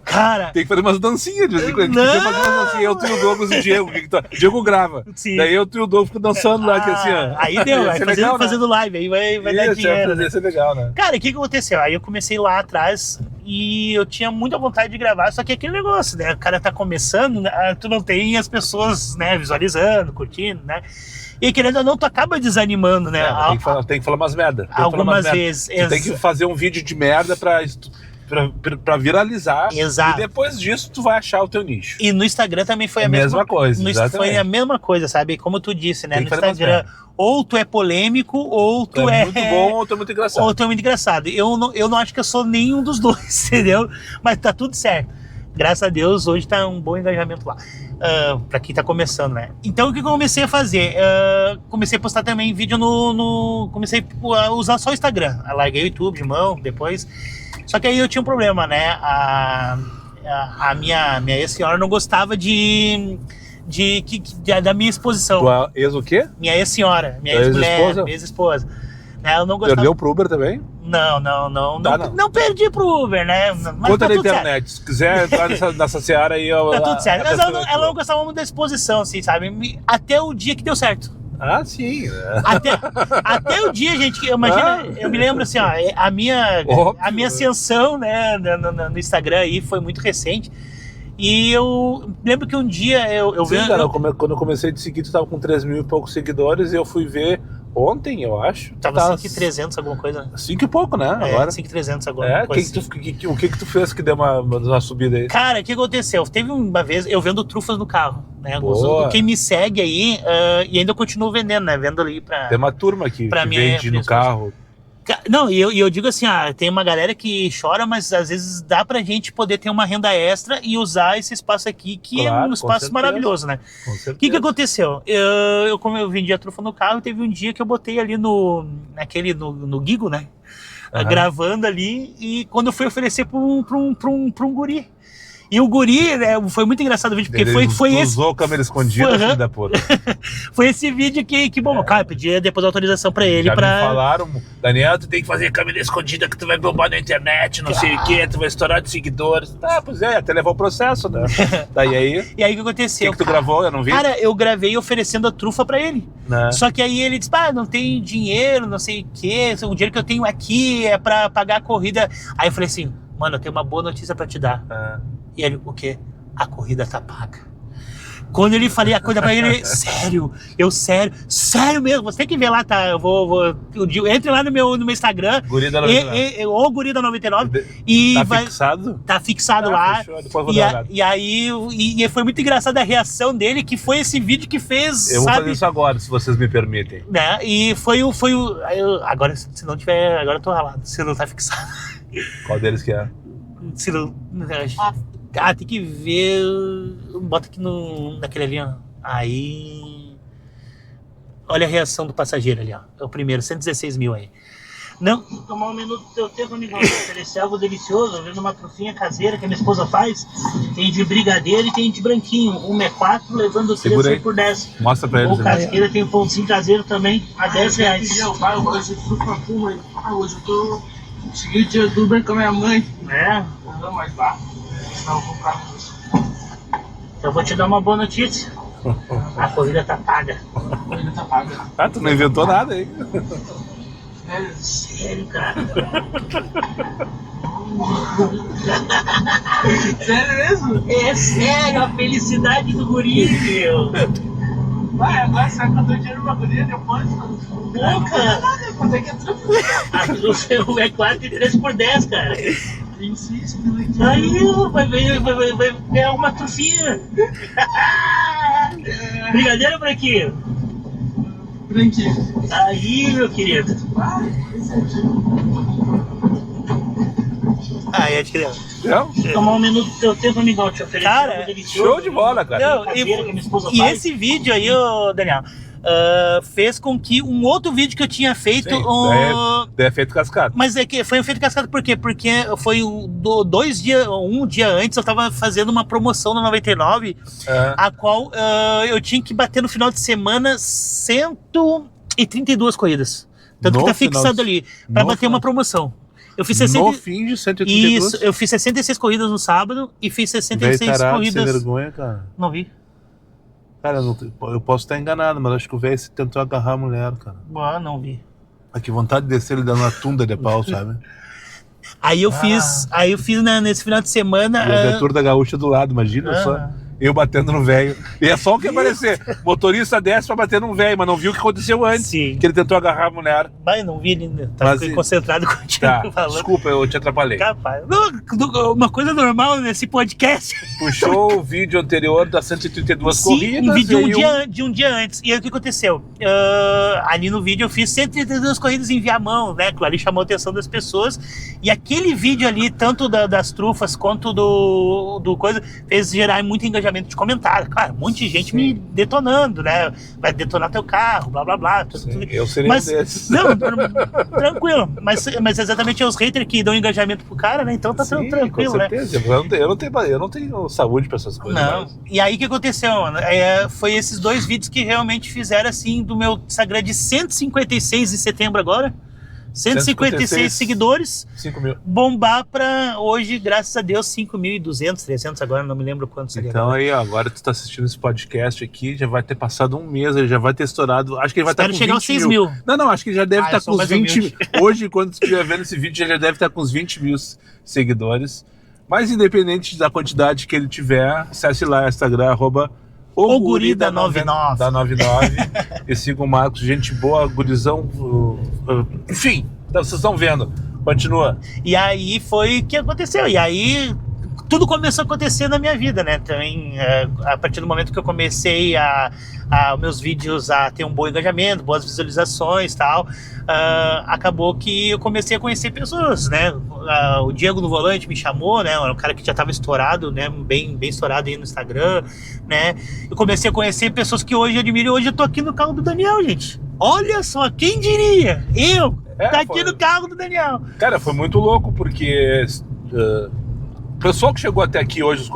cara. Tem que fazer umas dancinhas de vez em quando. Fazer umas dancinhas. Eu, tu e o Douglas e o Diego. Diego grava. Sim. Daí eu, tu e o Douglas ficam dançando lá, que assim, ó. Aí deu, aí fazendo live, aí vai dar dinheiro. Vai ser legal, né? Cara, o que aconteceu? Aí eu comecei lá atrás e eu tinha muita vontade de gravar, só que aquele negócio, né? O cara tá começando, tu não tem as pessoas, né, visualizando, curtindo, né? E querendo ou não, tu acaba desanimando, né? Tem que falar umas merda. Algumas vezes. Tu tem que fazer um vídeo de merda pra viralizar. Exato. E depois disso tu vai achar o teu nicho. E no Instagram também foi a mesma coisa. Foi a mesma coisa, sabe? Como tu disse, né? No Instagram, ou tu é polêmico, ou tu é muito bom, ou tu é muito engraçado. Ou tu é muito engraçado. Eu não acho que eu sou nenhum dos dois, entendeu? Mas tá tudo certo. Graças a Deus, hoje tá um bom engajamento lá. Pra quem tá começando, né? Então, o que eu comecei a fazer? Comecei a postar também vídeo comecei a usar só o Instagram. Eu larguei o YouTube de mão, depois... Só que aí eu tinha um problema, né? A minha ex-senhora não gostava da minha exposição. Tua ex o quê? Minha ex-senhora, minha ex-mulher, minha ex-esposa. Ela não gostava. Perdeu pro Uber também? Não. Não perdi pro Uber, né? Mas conta tá na tudo internet. Certo. Se quiser entrar nessa seara aí... Tá tudo certo. Mas ela não gostava muito da exposição, assim, sabe? Até o dia que deu certo. Sim. Até o dia, gente, imagina, eu me lembro assim, ó, a minha ascensão, né, no Instagram aí foi muito recente. E eu lembro que um dia eu vi... Cara, quando eu comecei a te seguir, tu tava com 3 mil e poucos seguidores, e eu fui ver ontem, eu acho. Tava 5.300, alguma coisa. 5 e pouco, né? Agora. 5.300 alguma coisa. O que tu fez que deu uma subida aí? Cara, o que aconteceu? Teve uma vez, eu vendo trufas no carro, né? Quem me segue aí, e ainda eu continuo vendendo, né? Vendo ali pra... Tem uma turma que vende no carro. Não, e eu digo assim, tem uma galera que chora, mas às vezes dá pra gente poder ter uma renda extra e usar esse espaço aqui, que é um espaço maravilhoso, né? O que aconteceu? Como eu vendia trufa no carro, teve um dia que eu botei ali no Gigo, né? Gravando ali, e quando eu fui oferecer pra um guri. E o guri, né, foi muito engraçado o vídeo, porque Ele foi esse... usou a câmera escondida, Foi, filho da puta. Foi esse vídeo que bom, cara, eu pedi depois autorização pra ele. Já pra... me falaram, Daniel, tu tem que fazer câmera escondida que tu vai bombar na internet, não sei o que, tu vai estourar de seguidores. Tá, pois é, até levar o processo, né? Daí aí... E aí o que O aconteceu? que tu gravou? Eu não vi. Cara, eu gravei oferecendo a trufa pra ele. Né? Só que aí ele disse, não tem dinheiro, não sei o quê, o dinheiro que eu tenho aqui é pra pagar a corrida. Aí eu falei assim, mano, eu tenho uma boa notícia pra te dar. E ele, o quê? A corrida tá paga. Quando ele falei a coisa pra ele, sério mesmo, você tem que ver lá, tá? Entre lá no meu Instagram, Guri da 99. ou Guri da 99, e Tá vai... fixado? Tá fixado lá. Fechou, depois vou dar uma olhada. E aí foi muito engraçado a reação dele, que foi esse vídeo que fez, Eu vou sabe? fazer isso agora, se vocês me permitem. Né? E agora, se não tiver, agora eu tô ralado, se não tá fixado. Qual deles que é? Se não... tem que ver. Bota aqui naquele ali, ó. Aí. Olha a reação do passageiro ali, ó. É o primeiro, 116 mil aí. Não. Tomar um minuto do teu tempo, amigão. Oferecer algo delicioso, vendo uma trufinha caseira que a minha esposa faz. Tem de brigadeiro e tem de branquinho. Uma é 4, levando 3 por 10. Mostra pra eles. Ou casqueira, tem um pãozinho caseiro também, a 10 reais. Hoje eu tô seguindo o youtuber com a minha mãe. Não, mas vá. Não, vou comprar isso. Eu vou te dar uma boa notícia. A corrida tá paga. A corrida tá paga. Ah, tu não inventou nada aí. Sério, cara. Sério mesmo? É sério, a felicidade do guri, meu. Vai, agora você vai contar o dinheiro pra guria depois. Não, cara. Quanto é que é trufa? A trufa é 4 e 3 por 10, cara. Insiste, Aí vai ganhar uma trufinha. Brigadeiro, branquinho? Branquinho. Aí, meu querido. Aí, acho que deu. Tomar um minuto do teu tempo, amigão, te oferecer. Cara, show de bola, cara. Não, e esse vídeo aí, Daniel, fez com que um outro vídeo que eu tinha feito... É feito cascado. Mas é que foi um feito cascado por quê? Porque foi um dia antes eu tava fazendo uma promoção no 99, a qual eu tinha que bater no final de semana 132 corridas. Tanto que tá fixado ali, pra bater uma promoção. Eu fiz 60... No fim de 132? Isso, eu fiz 66 corridas no sábado e fiz 66 corridas... Sem vergonha, cara. Não vi. Cara, eu posso estar enganado, mas acho que o velho tentou agarrar a mulher, cara. Não vi. Que vontade de descer ele dando uma tunda de pau, sabe? Aí eu fiz nesse final de semana... E a Viatura da Gaúcha do lado, imagina só. Eu batendo no velho. E é só o que aparecer. Motorista desce pra bater num velho, mas não viu o que aconteceu antes. Sim. Que ele tentou agarrar a mulher. Mas não vi ainda. Tava concentrado contigo falando. Desculpa, eu te atrapalhei. Capaz. Uma coisa normal nesse podcast. Puxou o vídeo anterior das 132 corridas. Um vídeo de um dia antes. E aí o que aconteceu? Ali no vídeo eu fiz 132 corridas em Viamão, né? Que ali chamou a atenção das pessoas. E aquele vídeo ali, tanto das trufas quanto do coisa, fez gerar muito engajamento de comentário. Claro, um monte de gente me detonando, né? Vai detonar teu carro, blá blá blá. Tudo. Eu seria desses. Não, tranquilo. Mas exatamente é os haters que dão engajamento pro cara, né? Então tá tranquilo, com certeza, né? Eu não tenho saúde pra essas coisas. Não. Mas... E aí o que aconteceu, mano? Foi esses 2 vídeos que realmente fizeram assim do meu Instagram de 156 em setembro agora. 156 seguidores, 5 mil. Bombar pra hoje, graças a Deus, 5.200, 300 agora, não me lembro quanto seria. Então aí, ó, agora tu tá assistindo esse podcast aqui, já vai ter passado um mês, ele já vai ter estourado, acho que ele vai estar com 20 chegar aos 6 mil. Não, acho que ele já deve estar com uns 20 hoje, quando tu estiver vendo esse vídeo, ele já deve estar com uns 20 mil seguidores, mas independente da quantidade que ele tiver, acesse lá, Instagram, @o guri da 99 e siga o Marcos, gente boa, gurizão, enfim, então vocês estão vendo, continua. E aí foi o que aconteceu, e aí tudo começou a acontecer na minha vida, né? Também, a partir do momento que eu comecei meus vídeos a ter um bom engajamento, boas visualizações e tal, acabou que eu comecei a conhecer pessoas, né? O Diego do Volante me chamou, né? Um cara que já estava estourado, né? Bem estourado aí no Instagram, né? Eu comecei a conhecer pessoas que hoje eu admiro, e hoje eu tô aqui no carro do Daniel, gente. Olha só, quem diria? Tá aqui no carro do Daniel. Cara, foi muito louco, porque O pessoal que chegou até aqui hoje,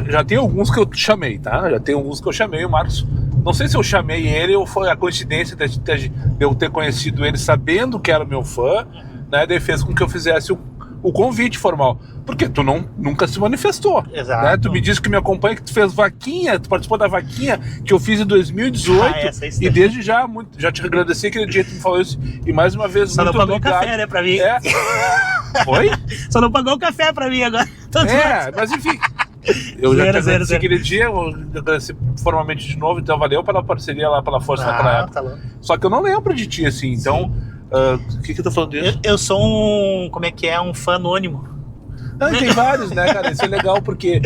já tem alguns que eu chamei, tá? Já tem alguns que eu chamei, o Marcos. Não sei se eu chamei ele ou foi a coincidência de eu ter conhecido ele sabendo que era meu fã, né? Daí fez com que eu fizesse o convite formal. Porque tu nunca se manifestou. Exato. Né? Tu me disse que me acompanha, que tu fez vaquinha, tu participou da vaquinha que eu fiz em 2018. E desde já te agradeci aquele dia que tu me falou isso. E mais uma vez, só muito não pagou obrigado. Café, né, pra mim. Oi? Só não pagou o café pra mim agora. Mas enfim. Eu já te agradeci aquele dia, eu agradeci formalmente de novo, então valeu pela parceria lá, pela força naquela época. Tá louco. Só que eu não lembro de ti, assim, então... O que eu tô falando disso? Eu sou um fã anônimo. Tem vários, né, cara? Isso é legal porque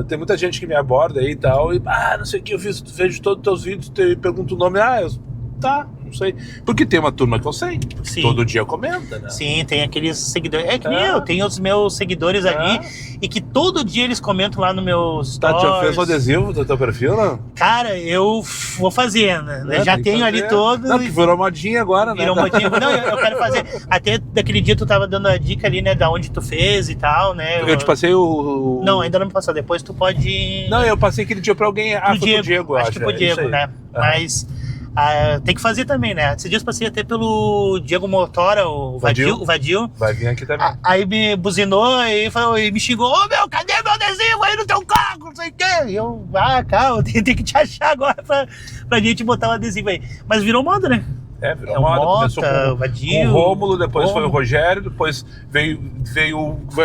tem muita gente que me aborda aí e tal, e não sei o que, eu vejo todos os teus vídeos, e pergunto o nome, não sei. Porque tem uma turma que eu sei, Sim. Todo dia comenta, né? Sim, tem aqueles seguidores. É que nem eu, tenho os meus seguidores ali e que todo dia eles comentam lá no meu stories. Já fez o adesivo do teu perfil, não? Cara, eu vou fazer, né? Já tenho ali todo. Não, que virou modinha agora, né? Virou modinha. Não, eu quero fazer. Até daquele dia tu tava dando a dica ali, né? Da onde tu fez e tal, né? Eu te passei o... Não, ainda não me passou. Depois tu pode... Não, eu passei aquele dia pra alguém. Foi pro Diego, acho que pro Diego, né? Mas... tem que fazer também, né? Esses dias passei até pelo Diego Motora, o Vadil. Vai vir aqui também. Aí me buzinou e me xingou: ô meu, cadê meu adesivo aí no teu carro? Não sei o quê. E eu, calma, tem que te achar agora pra gente botar o adesivo aí. Mas virou moda, né? Virou moda. Começou com Vadil, o Rômulo, depois foi o Rogério, depois veio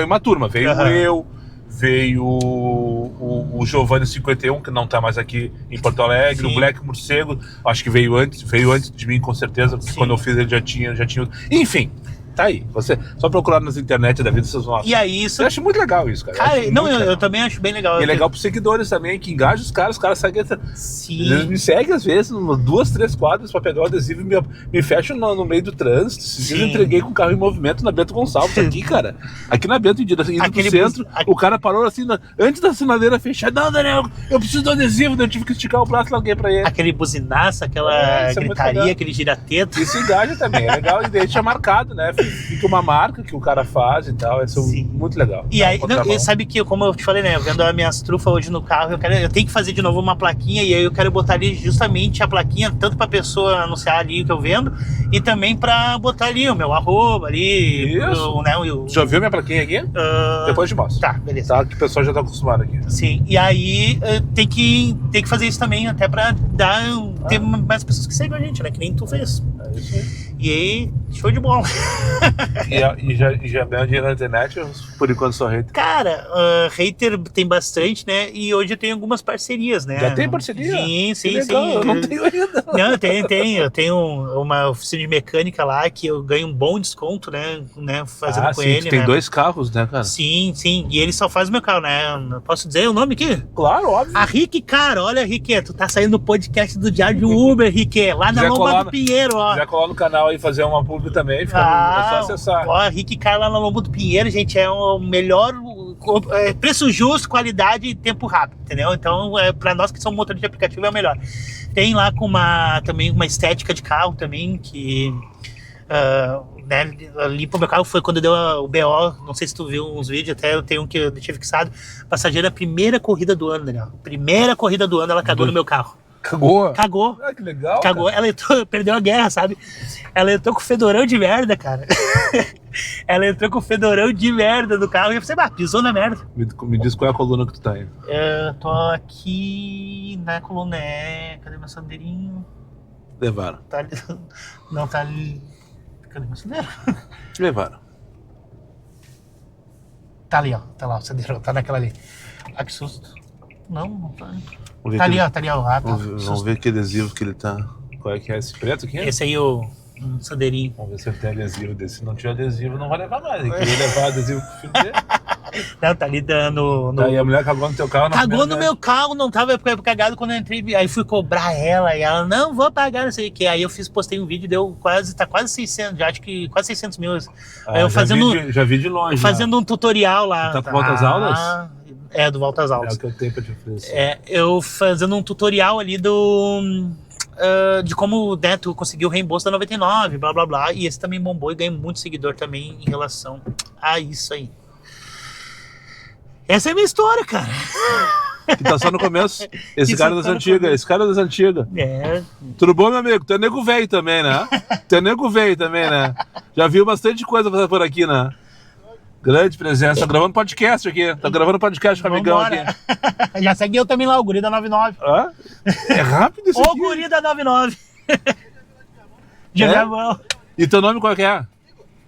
uma turma, veio eu. Veio o Giovanni 51, que não tá mais aqui em Porto Alegre. Sim. O Black Morcego, acho que veio antes de mim, com certeza, porque quando eu fiz ele já tinha. Enfim, tá aí. Você só procurar nas internet da vida, vocês vão achar. E aí isso... Eu acho muito legal isso, cara. Eu também acho bem legal. E é legal pros seguidores também, que engajam os caras seguem. Sim. Eles me seguem às vezes, 2, 3 quadras pra pegar o adesivo e me fecham no meio do trânsito. Esses dias eu entreguei com o carro em movimento na Bento Gonçalves, aqui, cara. Aqui na Bento, indo pro centro, o cara parou assim, antes da sinaleira fechada. Não, Daniel, eu preciso do adesivo, eu tive que esticar o braço e larguei pra ele. Aquele buzinaço, aquela gritaria, aquele girateto. Isso engaja também, é legal e deixa marcado, né? Fica uma marca que o cara faz e tal, isso é muito legal. E aí, sabe que, como eu te falei, né, eu vendo as minhas trufas hoje no carro, eu tenho que fazer de novo uma plaquinha, e aí eu quero botar ali justamente a plaquinha, tanto pra pessoa anunciar ali que eu vendo, e também pra botar ali o meu arroba ali. Isso. Já viu minha plaquinha aqui? Depois te mostro. Tá, beleza. Tá, que o pessoal já tá acostumado aqui. Sim, e aí tem que fazer isso também, até pra ter mais pessoas que seguem a gente, né, que nem tu fez. É isso aí. E aí, show de bola. E já ganhou dinheiro na internet, ou por enquanto só hater? Cara, hater tem bastante, né? E hoje eu tenho algumas parcerias, né? Já tem parceria? Sim. Eu não tenho ainda. Não, eu tenho. Eu tenho uma oficina de mecânica lá que eu ganho um bom desconto, né? Fazendo com ele. Tu tem 2 carros, né, cara? Sim. E ele só faz o meu carro, né? Posso dizer o nome aqui? Claro, óbvio. A Rick, cara, olha, Rick, tu tá saindo no podcast do Diário de Uber, Rick, lá na Lomba do Pinheiro, ó. Se quiser colar no canal e fazer uma publi também, é só acessar. Ó, Rick Car lá na Lomba do Pinheiro, gente, é o melhor preço justo, qualidade e tempo rápido, entendeu? Então, pra nós que somos motores de aplicativo, é o melhor. Tem lá também uma estética de carro também, que limpa o meu carro. Foi quando deu o BO, não sei se tu viu uns vídeos, até eu tenho um que eu deixei fixado. Passageira, primeira corrida do ano, Daniel. Primeira corrida do ano, ela cagou no meu carro. Cagou. Ah, que legal. Cagou. Cara. Ela entrou, perdeu a guerra, sabe? Ela entrou com o fedorão de merda, cara. Ela entrou com o fedorão de merda do carro e eu pensei, pisou na merda. Me diz qual é a coluna que tu tá aí. Eu tô aqui na coluna. Cadê meu sandeirinho? Levaram. Tá ali. Não, tá ali. Cadê meu sandeiro? Levaram. Tá ali, ó. Tá lá o sandeiro. Tá naquela ali. Ah, que susto. Não tá. Tá ali, ó. Vamos ver que adesivo que ele tá. Qual é que é esse preto aqui? Esse aí, um sandeirinho. Vamos ver se ele tem adesivo desse. Se não tiver adesivo, não vai levar mais. Ele queria levar adesivo pro filho dele. Não, tá ali dando. Aí a mulher cagou no teu carro. Cagou no meu carro, não tava cagado quando eu entrei. Aí fui cobrar ela e ela, não vou pagar, não sei o que. Aí eu postei um vídeo, tá quase 600, já acho que quase 600 mil. Aí eu já vi de longe. Fazendo um tutorial lá. Tá com Volta às Aulas? Do Volta às Aulas. É o que eu tenho pra te oferecer. Eu fazendo um tutorial ali de como, né, tu conseguiu o reembolso da 99, blá blá blá. E esse também bombou e ganhei muito seguidor também em relação a isso aí. Essa é a minha história, cara. Que tá só no começo. Esse Que cara só das tá no antigas, começo. esse cara das antigas. É, Tudo bom, meu amigo? Tu é nego velho também, né? Tu é nego velho também, né? Já viu bastante coisa por aqui, né? Grande presença. Tá gravando podcast aqui. Tá gravando podcast com o amigão vambora. aqui. Já segue eu também lá, o Guri da 99. Hã? É rápido isso Ô, aqui. Guri da 99. Já É? gravou. E teu nome qual que é?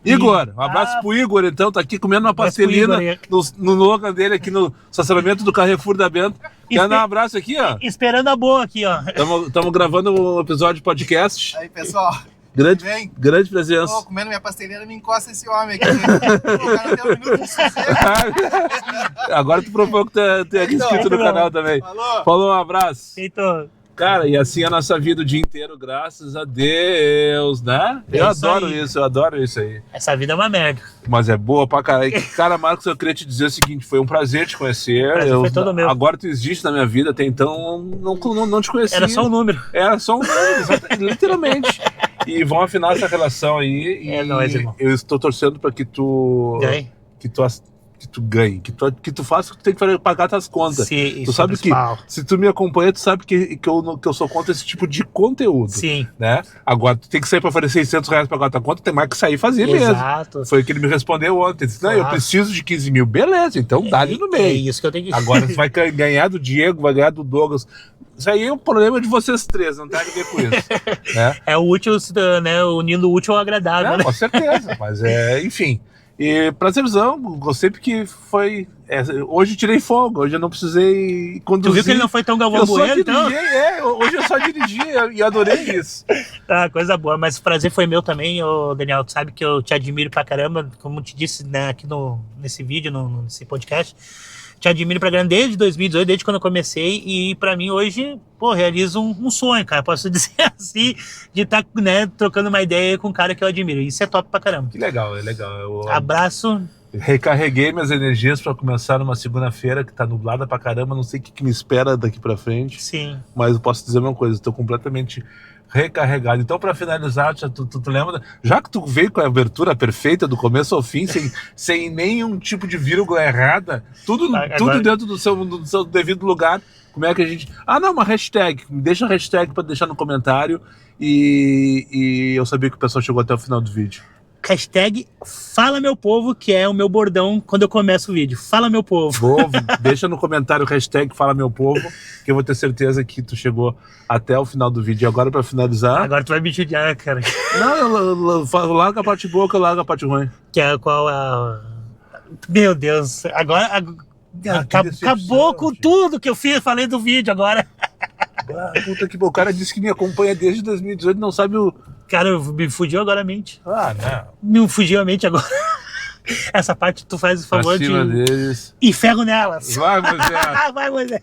Igor. Um abraço Ah, pro Igor, então. Tá aqui comendo uma abraço pro pastelina Igor no local dele aqui no estacionamento do Carrefour da Bento. Quer dar um abraço aqui, ó? Esperando a boa aqui, ó. Estamos gravando um episódio de podcast. Aí, pessoal, Grande presença. tô comendo minha pastelina, me encosta esse homem aqui. Pô, o cara não tem um minuto de sossego. Agora tu provou que tu é inscrito no canal também. Falou. Falou, um abraço. Feito. Cara, e assim é a nossa vida o dia inteiro, graças a Deus, né? É Eu isso adoro aí. isso, eu adoro isso aí. Essa vida é uma merda. Mas é boa pra caralho. Cara, Marcos, eu queria te dizer o seguinte, foi um prazer te conhecer. Prazer foi todo meu. Agora tu existe na minha vida, até então não te conhecia. Era só um número. Era só um número, literalmente. E vão afinar essa relação aí. E É nóis, irmão. eu estou torcendo pra que tu Ganhe. que tu ganhe, que tu faça o que tu tem que pagar tuas contas. Sim, Tu isso sabe é que, principal. se tu me acompanha, tu sabe que eu sou contra esse tipo de conteúdo. Sim. Né? Agora, tu tem que sair pra fazer 600 reais pra pagar tua conta, tem mais que sair e fazer mesmo. Exato. Foi o que ele me respondeu ontem. Ele disse, não, eu Claro. preciso de 15 mil. Beleza, então dá-lhe no É meio. isso que eu tenho que... Agora você vai ganhar do Diego, vai ganhar do Douglas. Isso aí é um problema de vocês três, não tem nada a ver com isso. Né? É o útil, né? Unindo o útil ao agradável, Não, né? com certeza, mas enfim. E prazerzão, gostei porque foi. Hoje eu tirei folga, hoje eu não precisei conduzir. Tu viu que ele não foi tão Galvão Eu só Bueno, dirigi, então? hoje eu só dirigi e adorei isso. Tá, coisa boa. Mas o prazer foi meu também, ô Daniel. Tu sabe que eu te admiro pra caramba, como te disse, né, aqui nesse vídeo, nesse podcast. Te admiro pra caramba desde 2018, desde quando eu comecei. E pra mim hoje, pô, realizo um sonho, cara. Posso dizer assim, de estar, né, trocando uma ideia com um cara que eu admiro. Isso é top pra caramba. Que legal, é legal. Eu Abraço. recarreguei minhas energias pra começar numa segunda-feira que tá nublada pra caramba. Não sei o que me espera daqui pra frente. Sim. Mas eu posso dizer uma coisa, estou completamente recarregado. Então, para finalizar, tu lembra, já que tu veio com a abertura perfeita do começo ao fim, sem nenhum tipo de vírgula errada, tudo dentro do seu devido lugar, como é que a gente... Ah, não, uma hashtag, me deixa a hashtag para deixar no comentário e eu sabia que o pessoal chegou até o final do vídeo. Hashtag Fala Meu Povo, que é o meu bordão quando eu começo o vídeo. Fala Meu Povo. Deixa no comentário o hashtag Fala Meu Povo, que eu vou ter certeza que tu chegou até o final do vídeo. E agora, para finalizar... Agora tu vai me judiar, cara. Não, eu larga a parte boa que eu largo a parte ruim. Que é qual a... Meu Deus, agora... acabou com gente. tudo que eu falei do vídeo agora. Ah, puta que o cara disse que me acompanha desde 2018, não sabe o... Cara, me fugiu agora a mente. Ah, não. Me fugiu a mente agora. Essa parte tu faz o favor Pra cima de... deles. E ferro nelas. Vai, Moisés. Vai, Moisés.